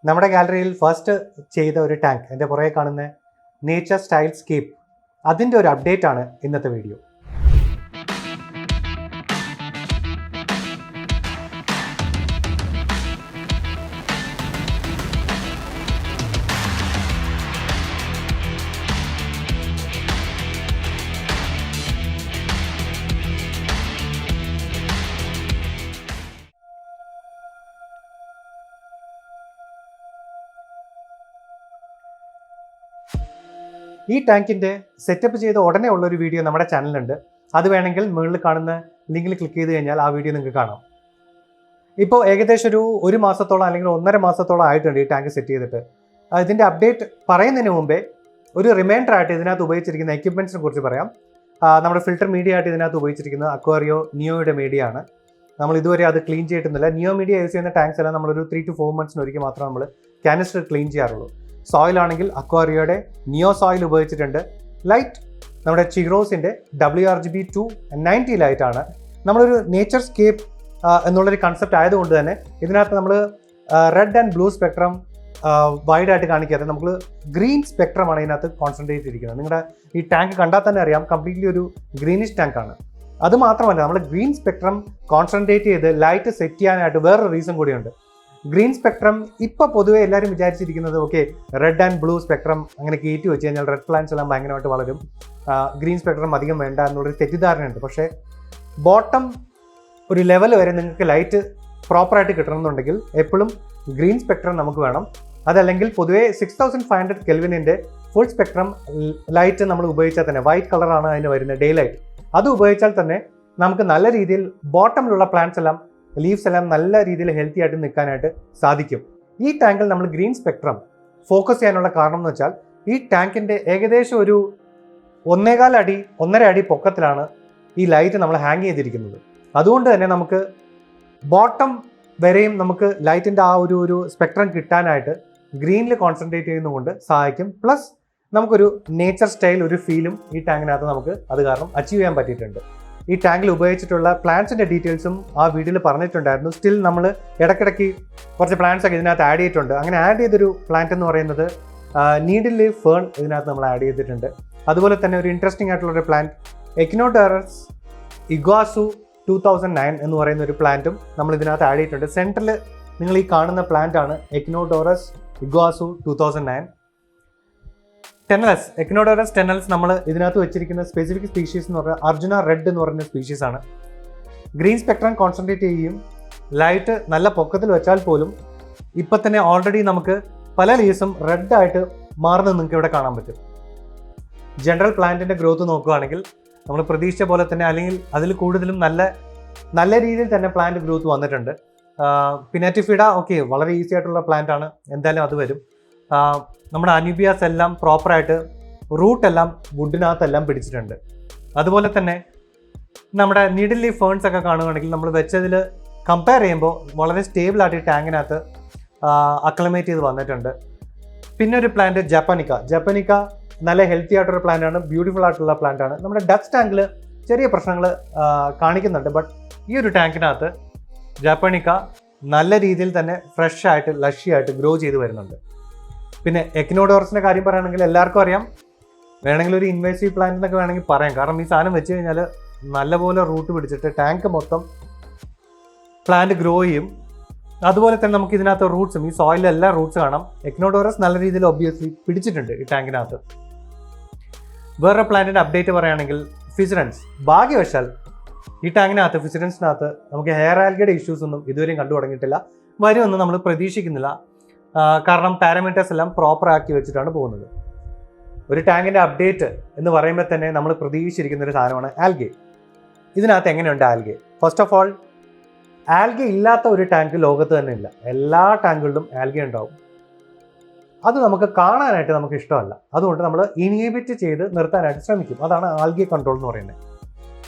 നമ്മുടെ ഗാലറിയിൽ ഫസ്റ്റ് ചെയ്ത ഒരു ടാങ്ക്, എൻ്റെ പുറകെ കാണുന്ന നേച്ചർ സ്റ്റൈൽ സ്കേപ്പ്, അതിൻ്റെ ഒരു അപ്ഡേറ്റ് ആണ് ഇന്നത്തെ വീഡിയോ. ഈ ടാങ്കിൻ്റെ സെറ്റപ്പ് ചെയ്ത ഉടനെ ഉള്ളൊരു വീഡിയോ നമ്മുടെ ചാനലിലുണ്ട്. അത് വേണമെങ്കിൽ മുകളിൽ കാണുന്ന ലിങ്കിൽ ക്ലിക്ക് ചെയ്ത് കഴിഞ്ഞാൽ ആ വീഡിയോ നിങ്ങൾക്ക് കാണാം. ഇപ്പോൾ ഏകദേശം ഒരു മാസത്തോളം അല്ലെങ്കിൽ 1.5 മാസത്തോളം ആയിട്ടുണ്ട് ഈ ടാങ്ക് സെറ്റ് ചെയ്തിട്ട്. ഇതിൻ്റെ അപ്ഡേറ്റ് പറയുന്നതിന് മുമ്പേ ഒരു റിമൈൻഡർ ആയിട്ട് ഇതിനകത്ത് ഉപയോഗിച്ചിരിക്കുന്ന എക്യുപ്മെൻറ്റ്സിനെ കുറിച്ച് പറയാം. നമ്മുടെ ഫിൽറ്റർ മീഡിയ ആയിട്ട് ഇതിനകത്ത് ഉപയോഗിച്ചിരിക്കുന്നത് അക്വാറിയോ നിയോയുടെ മീഡിയ ആണ്. നമ്മൾ ഇതുവരെ അത് ക്ലീൻ ചെയ്തിട്ടുന്നില്ല. നിയോ മീഡിയ യൂസ് ചെയ്യുന്ന ടാങ്ക്സ് എല്ലാം നമ്മളൊരു 3 to 4 months ഒരിക്കൽ മാത്രമേ നമ്മൾ കാനിസ്റ്റർ ക്ലീൻ ചെയ്യാറുള്ളൂ. സോയിൽ ആണെങ്കിൽ അക്വാറിയോയുടെ നിയോ സോയിൽ ഉപയോഗിച്ചിട്ടുണ്ട്. ലൈറ്റ് നമ്മുടെ ചിഗ്രോസിൻ്റെ WRGB 290 ലൈറ്റാണ്. നമ്മളൊരു നേച്ചർ സ്കേപ്പ് എന്നുള്ളൊരു കൺസെപ്റ്റ് ആയതുകൊണ്ട് തന്നെ ഇതിനകത്ത് നമ്മൾ റെഡ് ആൻഡ് ബ്ലൂ സ്പെക്ട്രം വൈഡായിട്ട് കാണിക്കാതെ നമ്മൾ ഗ്രീൻ സ്പെക്ട്രമാണ് ഇതിനകത്ത് കോൺസെൻട്രേറ്റ് ചെയ്തിരിക്കുന്നത്. നിങ്ങളുടെ ഈ ടാങ്ക് കണ്ടാൽ തന്നെ അറിയാം, കംപ്ലീറ്റ്ലി ഒരു ഗ്രീനിഷ് ടാങ്കാണ്. അത് മാത്രമല്ല, നമ്മൾ ഗ്രീൻ സ്പെക്ട്രം കോൺസെൻട്രേറ്റ് ചെയ്ത് ലൈറ്റ് സെറ്റ് ചെയ്യാനായിട്ട് വേറൊരു റീസൺ കൂടിയുണ്ട്. ഗ്രീൻ സ്പെക്ട്രം ഇപ്പോൾ പൊതുവെ എല്ലാവരും വിചാരിച്ചിരിക്കുന്നത് okay red and blue spectrum അങ്ങനെ കയറ്റി വെച്ച് കഴിഞ്ഞാൽ റെഡ് പ്ലാന്റ്സ് എല്ലാം ഭയങ്കരമായിട്ട് വളരും, ഗ്രീൻ സ്പെക്ട്രം അധികം വേണ്ട എന്നുള്ളൊരു തെറ്റിദ്ധാരണയുണ്ട്. പക്ഷേ ബോട്ടം ഒരു ലെവൽ വരെ നിങ്ങൾക്ക് ലൈറ്റ് പ്രോപ്പറായിട്ട് കിട്ടണമെന്നുണ്ടെങ്കിൽ എപ്പോഴും ഗ്രീൻ സ്പെക്ട്രം നമുക്ക് വേണം. അതല്ലെങ്കിൽ പൊതുവേ 6500 കെൽവിനിൻ്റെ ഫുൾ സ്പെക്ട്രം ലൈറ്റ് നമ്മൾ ഉപയോഗിച്ചാൽ തന്നെ, വൈറ്റ് കളറാണ് അതിന് വരുന്നത്, ഡേ ലൈറ്റ്, അത് ഉപയോഗിച്ചാൽ തന്നെ നമുക്ക് നല്ല രീതിയിൽ ബോട്ടമിലുള്ള പ്ലാന്റ്സ് എല്ലാം, ലീവ്സ് എല്ലാം നല്ല രീതിയിൽ ഹെൽത്തി ആയിട്ട് നിൽക്കാനായിട്ട് സാധിക്കും. ഈ ടാങ്കിൽ നമ്മൾ ഗ്രീൻ സ്പെക്ട്രം ഫോക്കസ് ചെയ്യാനുള്ള കാരണം എന്ന് വെച്ചാൽ ഈ ടാങ്കിൻ്റെ ഏകദേശം ഒരു 1.5 അടി പൊക്കത്തിലാണ് ഈ ലൈറ്റ് നമ്മൾ ഹാങ് ചെയ്തിരിക്കുന്നത്. അതുകൊണ്ട് തന്നെ നമുക്ക് ബോട്ടം വരെയും നമുക്ക് ലൈറ്റിൻ്റെ ആ ഒരു സ്പെക്ട്രം കിട്ടാനായിട്ട് ഗ്രീനിൽ കോൺസെൻട്രേറ്റ് ചെയ്യുന്നതുകൊണ്ട് സഹായിക്കും. പ്ലസ് നമുക്കൊരു നേച്ചർ സ്റ്റൈൽ ഒരു ഫീലും ഈ ടാങ്കിനകത്ത് നമുക്ക് അത് കാരണം അച്ചീവ് ചെയ്യാൻ പറ്റിയിട്ടുണ്ട്. ഈ ടാങ്കിൽ ഉപയോഗിച്ചിട്ടുള്ള പ്ലാന്റ്സിൻ്റെ ഡീറ്റെയിൽസും ആ വീഡിയോയിൽ പറഞ്ഞിട്ടുണ്ടായിരുന്നു. സ്റ്റിൽ നമ്മൾ ഇടയ്ക്കിടയ്ക്ക് കുറച്ച് പ്ലാന്റ്സ് ഒക്കെ ഇതിനകത്ത് ആഡ് ചെയ്തിട്ടുണ്ട്. അങ്ങനെ ആഡ് ചെയ്തൊരു പ്ലാന്റ് എന്ന് പറയുന്നത് നീഡിൽ ലീഫ് ഫേൺ ഇതിനകത്ത് നമ്മൾ ആഡ് ചെയ്തിട്ടുണ്ട്. അതുപോലെ തന്നെ ഒരു ഇൻട്രസ്റ്റിംഗ് ആയിട്ടുള്ളൊരു പ്ലാന്റ് എക്നോഡോറസ് ഇഗ്വാസു 2009 എന്ന് പറയുന്ന ഒരു പ്ലാന്റും നമ്മൾ ഇതിനകത്ത് ആഡ് ചെയ്തിട്ടുണ്ട്. സെൻറ്ററിൽ നിങ്ങൾ ഈ കാണുന്ന പ്ലാന്റ് ആണ് എക്നോഡോറസ് ഇഗ്വാസു 2009. എക്നോഡോറസ് ടെനൽസ് നമ്മൾ ഇതിനകത്ത് വെച്ചിരിക്കുന്ന സ്പെസിഫിക് സ്പീഷീസ് എന്ന് പറഞ്ഞാൽ അർജുന റെഡ് എന്ന് പറയുന്ന സ്പീഷീസ് ആണ്. ഗ്രീൻ സ്പെക്ട്രം കോൺസെൻട്രേറ്റ് ചെയ്യും. ലൈറ്റ് നല്ല പൊക്കത്തിൽ വെച്ചാൽ പോലും ഇപ്പം തന്നെ ഓൾറെഡി നമുക്ക് പല ലീവ്സും റെഡായിട്ട് മാറുന്നത് നിങ്ങൾക്ക് ഇവിടെ കാണാൻ പറ്റും. ജനറൽ പ്ലാന്റിൻ്റെ ഗ്രോത്ത് നോക്കുകയാണെങ്കിൽ നമ്മൾ പ്രതീക്ഷിച്ച പോലെ തന്നെ അല്ലെങ്കിൽ അതിൽ കൂടുതലും നല്ല രീതിയിൽ തന്നെ പ്ലാന്റ് ഗ്രോത്ത് വന്നിട്ടുണ്ട്. പിനാറ്റിഫിഡ ഓക്കെ വളരെ ഈസി ആയിട്ടുള്ള പ്ലാന്റ് ആണ്, എന്തായാലും അത് വരും. നമ്മുടെ അനൂബിയാസ് എല്ലാം പ്രോപ്പറായിട്ട് റൂട്ടെല്ലാം വുഡിനകത്തെല്ലാം പിടിച്ചിട്ടുണ്ട്. അതുപോലെ തന്നെ നമ്മുടെ നീഡിൽ ലീഫ് ഫേൺസ് ഒക്കെ കാണുകയാണെങ്കിൽ നമ്മൾ വെച്ചതിൽ കമ്പയർ ചെയ്യുമ്പോൾ വളരെ സ്റ്റേബിളായിട്ട് ഈ ടാങ്കിനകത്ത് അക്ലമേറ്റ് ചെയ്ത് വന്നിട്ടുണ്ട്. പിന്നെ ഒരു പ്ലാന്റ് ജപ്പനിക്ക നല്ല ഹെൽത്തി ആയിട്ടൊരു പ്ലാന്റ് ആണ്, ബ്യൂട്ടിഫുൾ ആയിട്ടുള്ള പ്ലാന്റ് ആണ്. നമ്മുടെ ഡച്ച് ടാങ്കിൽ ചെറിയ പ്രശ്നങ്ങൾ കാണിക്കുന്നുണ്ട്. ബട്ട് ഈ ഒരു ടാങ്കിനകത്ത് ജപ്പനിക്ക നല്ല രീതിയിൽ തന്നെ ഫ്രഷ് ആയിട്ട് ലഷിയായിട്ട് ഗ്രോ ചെയ്ത് വരുന്നുണ്ട്. പിന്നെ എക്നോഡോറസിൻ്റെ കാര്യം പറയുകയാണെങ്കിൽ എല്ലാവർക്കും അറിയാം, വേണമെങ്കിൽ ഒരു ഇൻവേസീവ് പ്ലാന്റ് എന്നൊക്കെ വേണമെങ്കിൽ പറയാം. കാരണം ഈ സാധനം വെച്ച് കഴിഞ്ഞാൽ നല്ലപോലെ റൂട്ട് പിടിച്ചിട്ട് ടാങ്ക് മൊത്തം പ്ലാന്റ് ഗ്രോ ചെയ്യും. അതുപോലെ തന്നെ നമുക്ക് ഇതിനകത്ത് റൂട്ട്സും ഈ സോയിലെല്ലാം റൂട്ട്സ് കാണാം. എക്നോഡോറസ് നല്ല രീതിയിൽ ഒബ്വിയസ്ലി പിടിച്ചിട്ടുണ്ട് ഈ ടാങ്കിനകത്ത്. വേറെ പ്ലാന്റിൻ്റെ അപ്ഡേറ്റ് പറയുകയാണെങ്കിൽ ഫിസിഡൻസ്. ഭാഗ്യവശാൽ ഈ ടാങ്കിനകത്ത് ഫിസിഡൻസിനകത്ത് നമുക്ക് ഹെയർ ആൽഗയുടെ ഇഷ്യൂസ് ഒന്നും ഇതുവരെയും കണ്ടു തുടങ്ങിയിട്ടില്ല. വരുമെന്ന് നമ്മൾ പ്രതീക്ഷിക്കുന്നില്ല. കാരണം പാരാമീറ്റേഴ്സ് എല്ലാം പ്രോപ്പർ ആക്കി വെച്ചിട്ടാണ് പോകുന്നത്. ഒരു ടാങ്കിൻ്റെ അപ്ഡേറ്റ് എന്ന് പറയുമ്പോൾ തന്നെ നമ്മൾ പ്രതീക്ഷിച്ചിരിക്കുന്ന ഒരു സാധനമാണ് ആൽഗെ. ഇതിനകത്ത് എങ്ങനെയുണ്ട് algae? First of all, algae ഇല്ലാത്ത ഒരു ടാങ്ക് ലോകത്ത് തന്നെ ഇല്ല. എല്ലാ ടാങ്കുകളിലും ആൽഗെ ഉണ്ടാവും. അത് നമുക്ക് കാണാനായിട്ട് നമുക്ക് ഇഷ്ടമല്ല. അതുകൊണ്ട് നമ്മൾ ഇൻഹിബിറ്റ് ചെയ്ത് നിർത്താനായിട്ട് ശ്രമിക്കും. അതാണ് ആൽഗെ കൺട്രോൾ എന്ന് പറയുന്നത്.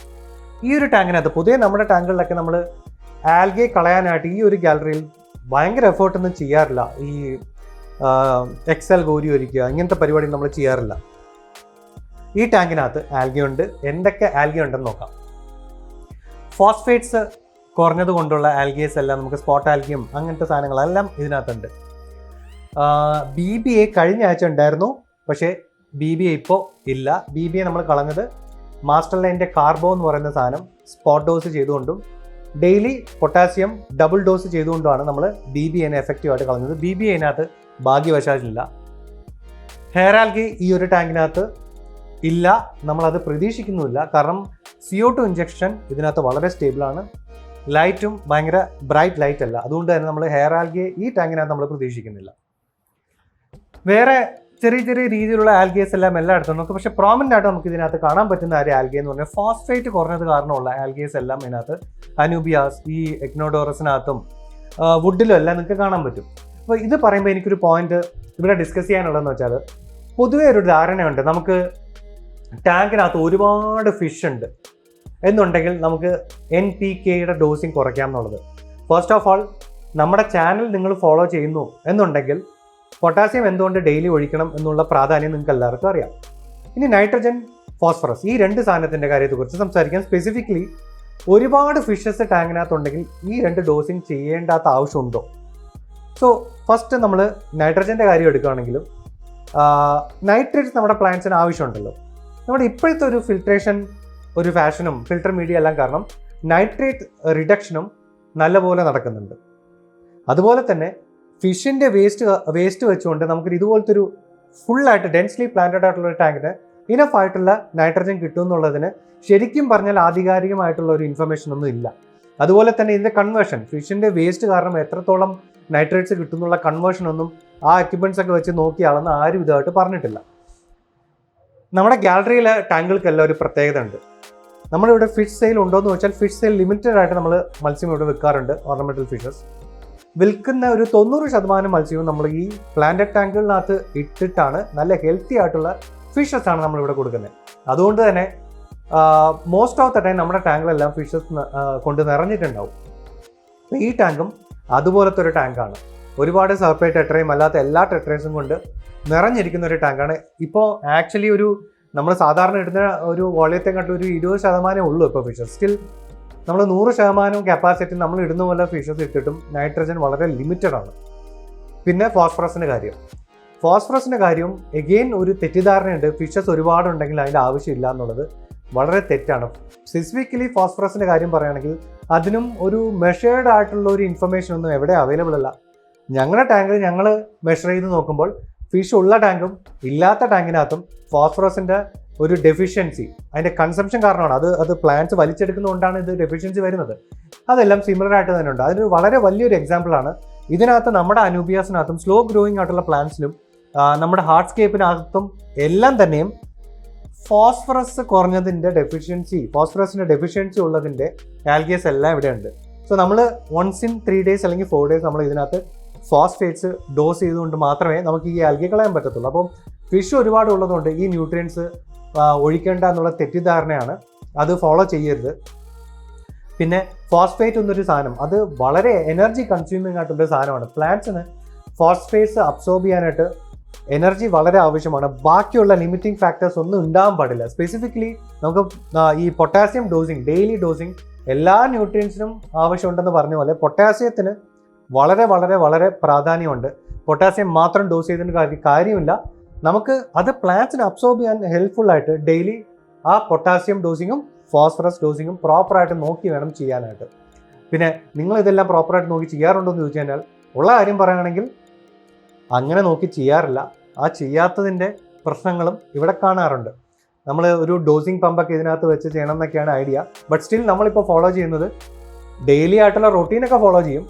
ഈ ഒരു ടാങ്കിനകത്ത് പൊതുവെ നമ്മുടെ ടാങ്കുകളിലൊക്കെ നമ്മൾ ആൽഗെ കളയാനായിട്ട് ഈ ഒരു ഗാലറിയിൽ ഭയങ്കര എഫേർട്ടൊന്നും ചെയ്യാറില്ല. ഈ എക്സൽ കോരി ഒരിക്കുക ഇങ്ങനത്തെ പരിപാടി നമ്മൾ ചെയ്യാറില്ല. ഈ ടാങ്കിനകത്ത് ആൽഗെ ഉണ്ട്. എന്തൊക്കെ ആൽഗെ ഉണ്ടെന്ന് നോക്കാം. ഫോസ്ഫേറ്റ്സ് കുറഞ്ഞത് കൊണ്ടുള്ള ആൽഗേസ് എല്ലാം, നമുക്ക് സ്പോട്ട് ആൽഗയും അങ്ങനത്തെ സാധനങ്ങളെല്ലാം ഇതിനകത്തുണ്ട്. BBA കഴിഞ്ഞ ആഴ്ച ഉണ്ടായിരുന്നു, പക്ഷേ BBA ഇപ്പോൾ ഇല്ല. BBA നമ്മൾ കളഞ്ഞത് മാസ്റ്റർ ലൈൻ്റെ കാർബോ എന്ന് പറയുന്ന സാധനം സ്പോട്ട് ഡോസ് ചെയ്തുകൊണ്ടും ഡെയിലി പൊട്ടാസ്യം ഡബിൾ ഡോസ് ചെയ്തുകൊണ്ടുമാണ് നമ്മൾ BBAനെ എഫക്റ്റീവായിട്ട് കളഞ്ഞത്. BBAനകത്ത് ഭാഗ്യവശാലില്ല. ഹെയർ ആൽഗി ഈ ഒരു ടാങ്കിനകത്ത് ഇല്ല, നമ്മളത് പ്രതീക്ഷിക്കുന്നുമില്ല. കാരണം CO2 ഇഞ്ചക്ഷൻ ഇതിനകത്ത് വളരെ സ്റ്റേബിളാണ്. ലൈറ്റും ഭയങ്കര ബ്രൈറ്റ് ലൈറ്റ് അല്ല. അതുകൊണ്ട് തന്നെ നമ്മൾ ഹെയർ ആൽഗിയെ ഈ ടാങ്കിനകത്ത് നമ്മൾ പ്രതീക്ഷിക്കുന്നില്ല. വേറെ ചെറിയ ചെറിയ രീതിയിലുള്ള ആൽഗേസ് എല്ലാം എല്ലായിടത്തും നമുക്ക്, പക്ഷേ പ്രോമിനൻ്റ് ആയിട്ട് നമുക്ക് ഇതിനകത്ത് കാണാൻ പറ്റുന്ന ഒരു ആൽഗേ എന്ന് പറഞ്ഞാൽ ഫോസ്ഫേറ്റ് കുറഞ്ഞത് കാരണമുള്ള ആൽഗേസ് എല്ലാം ഇതിനകത്ത് അനൂബിയാസ്, ഈ എക്നോഡോറസിനകത്തും വുഡിലും എല്ലാം നിങ്ങൾക്ക് കാണാൻ പറ്റും. അപ്പോൾ ഇത് പറയുമ്പോൾ എനിക്കൊരു പോയിന്റ് ഇവിടെ ഡിസ്കസ് ചെയ്യാനുള്ളതെന്ന് വെച്ചാൽ, പൊതുവേ ഒരു ധാരണയുണ്ട് നമുക്ക് ടാങ്കിനകത്ത് ഒരുപാട് ഫിഷ് ഉണ്ട് എന്നുണ്ടെങ്കിൽ നമുക്ക് NPKയുടെ ഡോസിങ് കുറയ്ക്കാം എന്നുള്ളത്. ഫസ്റ്റ് ഓഫ് ഓൾ, നമ്മുടെ ചാനൽ നിങ്ങൾ ഫോളോ ചെയ്യുന്നു എന്നുണ്ടെങ്കിൽ പൊട്ടാസ്യം എന്തുകൊണ്ട് ഡെയിലി ഒഴിക്കണം എന്നുള്ള പ്രാധാന്യം നിങ്ങൾക്ക് എല്ലാവർക്കും അറിയാം. ഇനി നൈട്രജൻ, ഫോസ്ഫറസ്, ഈ രണ്ട് സാധനത്തിൻ്റെ കാര്യത്തെക്കുറിച്ച് സംസാരിക്കാൻ. സ്പെസിഫിക്കലി ഒരുപാട് ഫിഷസ് ടാങ്കിനകത്തുണ്ടെങ്കിൽ ഈ രണ്ട് ഡോസിങ് ചെയ്യേണ്ടാത്ത ആവശ്യമുണ്ടോ? സോ ഫസ്റ്റ് നമ്മൾ നൈട്രജൻ്റെ കാര്യം എടുക്കുകയാണെങ്കിലും നൈട്രേറ്റ്സ് നമ്മുടെ പ്ലാന്റ്സിന് ആവശ്യമുണ്ടല്ലോ. നമ്മുടെ ഇപ്പോഴത്തെ ഒരു ഫിൽട്രേഷൻ ഒരു ഫാഷനും ഫിൽട്ടർ മീഡിയ എല്ലാം കാരണം നൈട്രേറ്റ് റിഡക്ഷനും നല്ലപോലെ നടക്കുന്നുണ്ട്. അതുപോലെ തന്നെ ഫിഷിൻ്റെ വേസ്റ്റ് വെച്ചുകൊണ്ട് നമുക്ക് ഇതുപോലത്തെ ഒരു ഫുള്ളായിട്ട് ഡെൻസ്ലി പ്ലാന്റഡ് ആയിട്ടുള്ള ഒരു ടാങ്കിന് ഇനഫ് ആയിട്ടുള്ള നൈട്രജൻ കിട്ടും എന്നുള്ളതിന് ശരിക്കും പറഞ്ഞാൽ ആധികാരികമായിട്ടുള്ള ഒരു ഇൻഫർമേഷൻ ഒന്നും ഇല്ല. അതുപോലെ തന്നെ ഇതിൻ്റെ കൺവേർഷൻ, ഫിഷിൻ്റെ വേസ്റ്റ് കാരണം എത്രത്തോളം നൈട്രേറ്റ്സ് കിട്ടുന്നുള്ള കൺവേർഷൻ ഒന്നും ആ എക്യുപ്മെൻറ്റ്സ് ഒക്കെ വെച്ച് നോക്കിയാണെന്ന് ആരും ഇതായിട്ട് പറഞ്ഞിട്ടില്ല. നമ്മുടെ ഗാലറിയിലെ ടാങ്കുകൾക്കെല്ലാം ഒരു പ്രത്യേകത ഉണ്ട്. നമ്മളിവിടെ ഫിഷ് സെയിൽ ഉണ്ടോയെന്ന് വെച്ചാൽ ഫിഷ് സെയിൽ ലിമിറ്റഡ് ആയിട്ട് നമ്മൾ മത്സ്യം ഇവിടെ വിൽക്കാറുണ്ട്. ഓർണമെന്റൽ ഫിഷസ് വിൽക്കുന്ന ഒരു 90% മത്സ്യവും നമ്മൾ ഈ പ്ലാന്റഡ് ടാങ്കുകളിനകത്ത് ഇട്ടിട്ടാണ് നല്ല ഹെൽത്തി ആയിട്ടുള്ള ഫിഷസ് ആണ് നമ്മളിവിടെ കൊടുക്കുന്നത്. അതുകൊണ്ട് തന്നെ മോസ്റ്റ് ഓഫ് ദ ടൈം നമ്മുടെ ടാങ്കിലെല്ലാം ഫിഷസ് കൊണ്ട് നിറഞ്ഞിട്ടുണ്ടാവും. ഈ ടാങ്കും അതുപോലത്തെ ഒരു ടാങ്കാണ്. ഒരുപാട് സർപ്പേ ടെട്രയും അല്ലാത്ത എല്ലാ ടെട്രേസും കൊണ്ട് നിറഞ്ഞിരിക്കുന്ന ഒരു ടാങ്കാണ്. ഇപ്പോൾ ആക്ച്വലി ഒരു നമ്മൾ സാധാരണ ഇടുന്ന ഒരു വോളിയത്തെക്കാട്ടും ഒരു 20% ഉള്ളൂ ഇപ്പോൾ ഫിഷസ്. സ്റ്റിൽ നമ്മൾ 100% കപ്പാസിറ്റി നമ്മൾ ഇടുന്ന പോലെ ഫിഷസ് ഇട്ടിട്ടും നൈട്രജൻ വളരെ ലിമിറ്റഡ് ആണ്. പിന്നെ ഫോസ്ഫറസിൻ്റെ കാര്യം എഗെയിൻ ഒരു തെറ്റിദ്ധാരണയുണ്ട്. ഫിഷസ് ഒരുപാടുണ്ടെങ്കിൽ അതിൻ്റെ ആവശ്യമില്ല എന്നുള്ളത് വളരെ തെറ്റാണ്. സ്പെസിഫിക്കലി ഫോസ്ഫറസിൻ്റെ കാര്യം പറയുകയാണെങ്കിൽ അതിനും ഒരു മെഷേർഡ് ആയിട്ടുള്ള ഒരു ഇൻഫർമേഷൻ ഒന്നും എവിടെ അവൈലബിൾ അല്ല. ഞങ്ങളുടെ ടാങ്കിൽ ഞങ്ങൾ മെഷർ ചെയ്ത് നോക്കുമ്പോൾ ഫിഷ് ഉള്ള ടാങ്കും ഇല്ലാത്ത ടാങ്കിനകത്തും ഫോസ്ഫറസിൻ്റെ ഒരു ഡെഫിഷ്യൻസി, അതിൻ്റെ കൺസംഷൻ കാരണമാണ്. അത് പ്ലാന്റ്സ് വലിച്ചെടുക്കുന്നതുകൊണ്ടാണ് ഇത് ഡെഫിഷ്യൻസി വരുന്നത്. അതെല്ലാം സിമിലർ ആയിട്ട് തന്നെ ഉണ്ട്. അതിനൊരു വളരെ വലിയൊരു എക്സാമ്പിളാണ് ഇതിനകത്ത് നമ്മുടെ അനൂബിയാസിനകത്തും സ്ലോ ഗ്രോയിങ് ആയിട്ടുള്ള പ്ലാന്റ്സിലും നമ്മുടെ ഹാർഡ്സ്കേപ്പിനകത്തും എല്ലാം തന്നെയും ഫോസ്ഫറസ് കുറഞ്ഞതിൻ്റെ ഫോസ്ഫറസിൻ്റെ ഡെഫിഷ്യൻസി ഉള്ളതിൻ്റെ ആൽഗേസ് എല്ലാം ഇവിടെ ഉണ്ട്. സോ നമ്മൾ once in 3 days അല്ലെങ്കിൽ 4 days നമ്മൾ ഇതിനകത്ത് ഫോസ്ഫേറ്റ്സ് ഡോസ് ചെയ്തുകൊണ്ട് മാത്രമേ നമുക്ക് ഈ ആൽഗെ കളയാൻ പറ്റത്തുള്ളൂ. അപ്പം ഫിഷ് ഒരുപാട് ഉള്ളതുകൊണ്ട് ഈ ന്യൂട്രിയൻസ് ഒഴിക്കേണ്ട എന്നുള്ള തെറ്റിദ്ധാരണയാണ്, അത് ഫോളോ ചെയ്യരുത്. പിന്നെ ഫോസ്ഫേറ്റ് എന്നൊരു സാധനം, അത് വളരെ എനർജി കൺസ്യൂമിങ് ആയിട്ടുള്ള സാധനമാണ്. പ്ലാന്റ്സിന് ഫോസ്ഫേറ്റ്സ് അബ്സോർബ് ചെയ്യാനായിട്ട് എനർജി വളരെ ആവശ്യമാണ്. ബാക്കിയുള്ള ലിമിറ്റിംഗ് ഫാക്ടേഴ്സ് ഒന്നും ഉണ്ടാകാൻ പാടില്ല. സ്പെസിഫിക്കലി നമുക്ക് ഈ പൊട്ടാസ്യം ഡോസിങ്, ഡെയിലി ഡോസിങ് എല്ലാ ന്യൂട്രിയൻസിനും ആവശ്യമുണ്ടെന്ന് പറഞ്ഞ പോലെ പൊട്ടാസ്യത്തിന് വളരെ വളരെ വളരെ പ്രാധാന്യമുണ്ട്. പൊട്ടാസ്യം മാത്രം ഡോസ് ചെയ്തതിന് കാര്യമില്ല. നമുക്ക് അത് പ്ലാന്റ്സിന് അബ്സോർബ് ചെയ്യാൻ ഹെൽപ്ഫുള്ളായിട്ട് ഡെയിലി ആ പൊട്ടാസ്യം ഡോസിങ്ങും ഫോസ്ഫറസ് ഡോസിങ്ങും പ്രോപ്പറായിട്ട് നോക്കി വേണം ചെയ്യാനായിട്ട്. പിന്നെ നിങ്ങൾ ഇതെല്ലാം പ്രോപ്പറായിട്ട് നോക്കി ചെയ്യാറുണ്ടോ എന്ന് ചോദിച്ചു കഴിഞ്ഞാൽ ഉള്ള കാര്യം പറയുകയാണെങ്കിൽ അങ്ങനെ നോക്കി ചെയ്യാറില്ല. ആ ചെയ്യാത്തതിൻ്റെ പ്രശ്നങ്ങളും ഇവിടെ കാണാറുണ്ട്. നമ്മൾ ഒരു ഡോസിങ് പമ്പൊക്കെ ഇതിനകത്ത് വെച്ച് ചെയ്യണം എന്നൊക്കെയാണ് ഐഡിയ. ബട്ട് സ്റ്റിൽ നമ്മളിപ്പോൾ ഫോളോ ചെയ്യുന്നത് ഡെയിലി ആയിട്ടുള്ള റൊട്ടീനൊക്കെ ഫോളോ ചെയ്യും.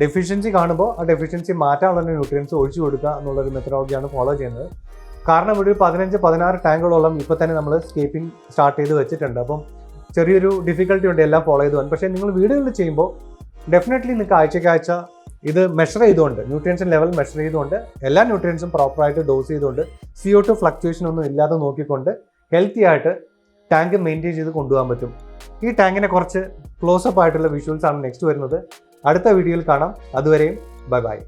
ഡെഫിഷ്യൻസി കാണുമ്പോൾ ആ ഡെഫിഷ്യൻസി മാറ്റാനുള്ള ന്യൂട്രിയൻസ് ഒഴിച്ചു കൊടുക്കുക എന്നുള്ളൊരു മെത്തഡോളജിയാണ് ഫോളോ ചെയ്യുന്നത്. കാരണം ഇവിടെ ഒരു 15-16 ടാങ്കുകളോളം ഇപ്പോൾ തന്നെ നമ്മൾ സ്കേപ്പിംഗ് സ്റ്റാർട്ട് ചെയ്ത് വെച്ചിട്ടുണ്ട്. അപ്പം ചെറിയൊരു ഡിഫിക്കൽട്ടി ഉണ്ട് എല്ലാം ഫോളോ ചെയ്ത് പോകാൻ. പക്ഷേ നിങ്ങൾ വീടുകളിൽ ചെയ്യുമ്പോൾ ഡെഫിനറ്റ്ലി നിങ്ങൾക്ക് ആഴ്ചയ്ക്കാഴ്ച ഇത് മെഷർ ചെയ്തുകൊണ്ട്, ന്യൂട്രിയൻസിൻ ലെവൽ മെഷർ ചെയ്തുകൊണ്ട്, എല്ലാ ന്യൂട്രിയൻസും പ്രോപ്പറായിട്ട് ഡോസ് ചെയ്തുകൊണ്ട് CO2 ഫ്ലക്ച്വേഷൻ ഒന്നും ഇല്ലാതെ നോക്കിക്കൊണ്ട് ഹെൽത്തി ആയിട്ട് ടാങ്ക് മെയിൻറ്റെയിൻ ചെയ്ത് കൊണ്ടുപോകാൻ പറ്റും. ഈ ടാങ്കിനെ കുറച്ച് ക്ലോസപ്പ് ആയിട്ടുള്ള വിഷ്വൽസ് ആണ് നെക്സ്റ്റ് വരുന്നത്. അടുത്ത വീഡിയോയിൽ കാണാം. അതുവരെയും ബൈ.